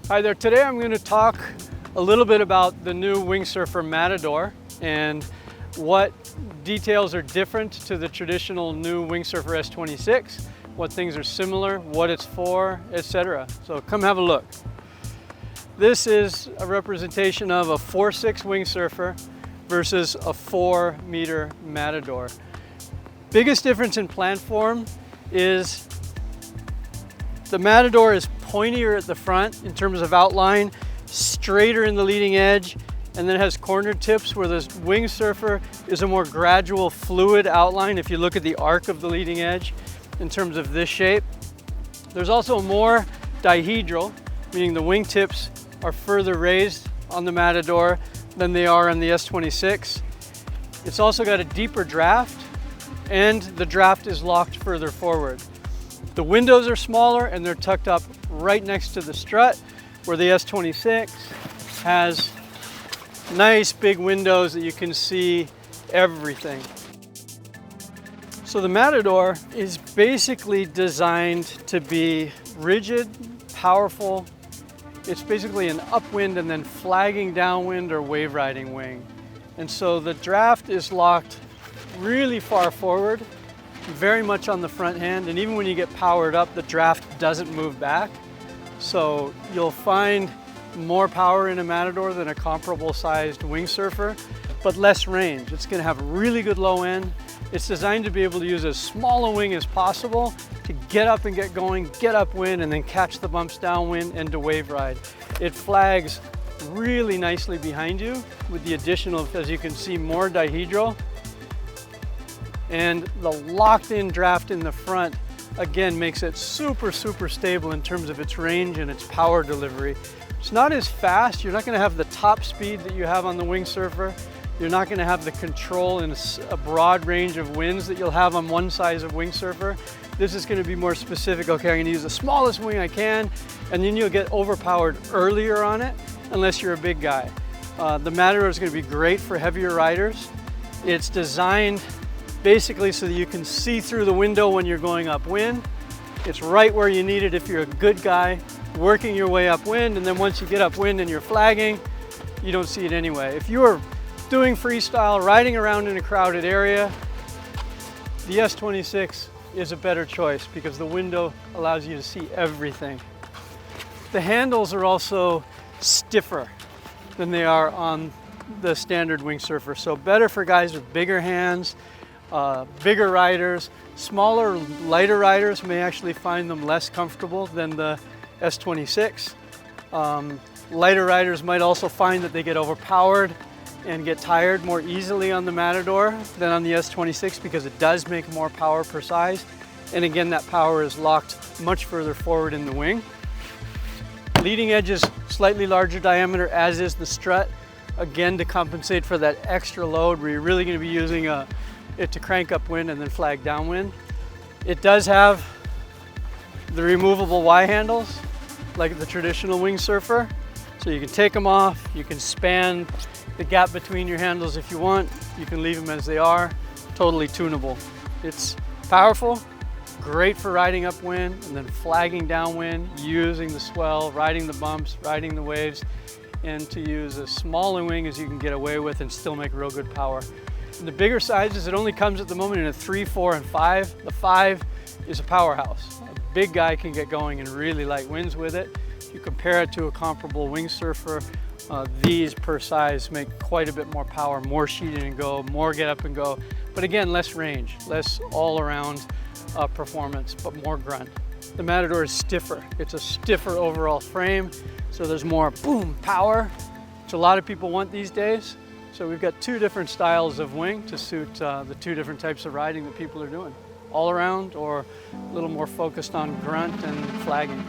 Hi there, today I'm going to talk a little bit about the new Wing-Surfer Matador and what details are different to the traditional new Wing-Surfer S26, what things are similar, what it's for, etc. So come have a look. This is a representation of a 4.6 Wing-Surfer versus a 4-meter Matador. Biggest difference in plant form is the Matador is pointier at the front in terms of outline, straighter in the leading edge, and then it has corner tips, where this Wing-Surfer is a more gradual fluid outline if you look at the arc of the leading edge in terms of this shape. There's also more dihedral, meaning the wingtips are further raised on the Matador than they are on the S26. It's also got a deeper draft, and the draft is locked further forward. The windows are smaller and they're tucked up right next to the strut, where the S26 has nice big windows that you can see everything. So the Matador is basically designed to be rigid, powerful. It's basically an upwind and then flagging downwind or wave riding wing. And so the draft is locked really far forward, very much on the front hand, and even when you get powered up, the draft doesn't move back. So you'll find more power in a Matador than a comparable sized Wing-Surfer, but less range. It's going to have really good low end. It's designed to be able to use as small a wing as possible to get up and get going, get upwind, and then catch the bumps downwind and to wave ride. It flags really nicely behind you with the addition of, as you can see, more dihedral. And the locked-in draft in the front, again, makes it super stable in terms of its range and its power delivery. It's not as fast. You're not going to have the top speed that you have on the Wing-Surfer. You're not going to have the control in a broad range of winds that you'll have on one size of Wing-Surfer. This is going to be more specific. Okay, I'm going to use the smallest wing I can, and then you'll get overpowered earlier on it, unless you're a big guy. The Matador is going to be great for heavier riders. It's designed basically so that you can see through the window when you're going upwind. It's right where you need it if you're a good guy working your way upwind, and then once you get upwind and you're flagging, you don't see it anyway. If you are doing freestyle, riding around in a crowded area, the S26 is a better choice because the window allows you to see everything. The handles are also stiffer than they are on the standard Wing-Surfer, so better for guys with bigger hands, bigger riders. Smaller, lighter riders may actually find them less comfortable than the S26. Lighter riders might also find that they get overpowered and get tired more easily on the Matador than on the S26 because it does make more power per size. And again, that power is locked much further forward in the wing. Leading edge is slightly larger diameter, as is the strut, again to compensate for that extra load where you're really going to be using it to crank upwind and then flag downwind. It does have the removable Y handles like the traditional Wing-Surfer, so you can take them off, you can span the gap between your handles if you want, you can leave them as they are, totally tunable. It's powerful, great for riding upwind and then flagging downwind, using the swell, riding the bumps, riding the waves, and to use as small a wing as you can get away with and still make real good power. In the bigger sizes, it only comes at the moment in a 3, 4, and 5. The 5 is a powerhouse. A big guy can get going in really light winds with it. If you compare it to a comparable Wing-Surfer, these per size make quite a bit more power, more sheet in and go, more get up and go. But again, less range, less all-around performance, but more grunt. The Matador is stiffer. It's a stiffer overall frame, so there's more boom power, which a lot of people want these days. So we've got two different styles of wing to suit the two different types of riding that people are doing. All around or a little more focused on grunt and flagging.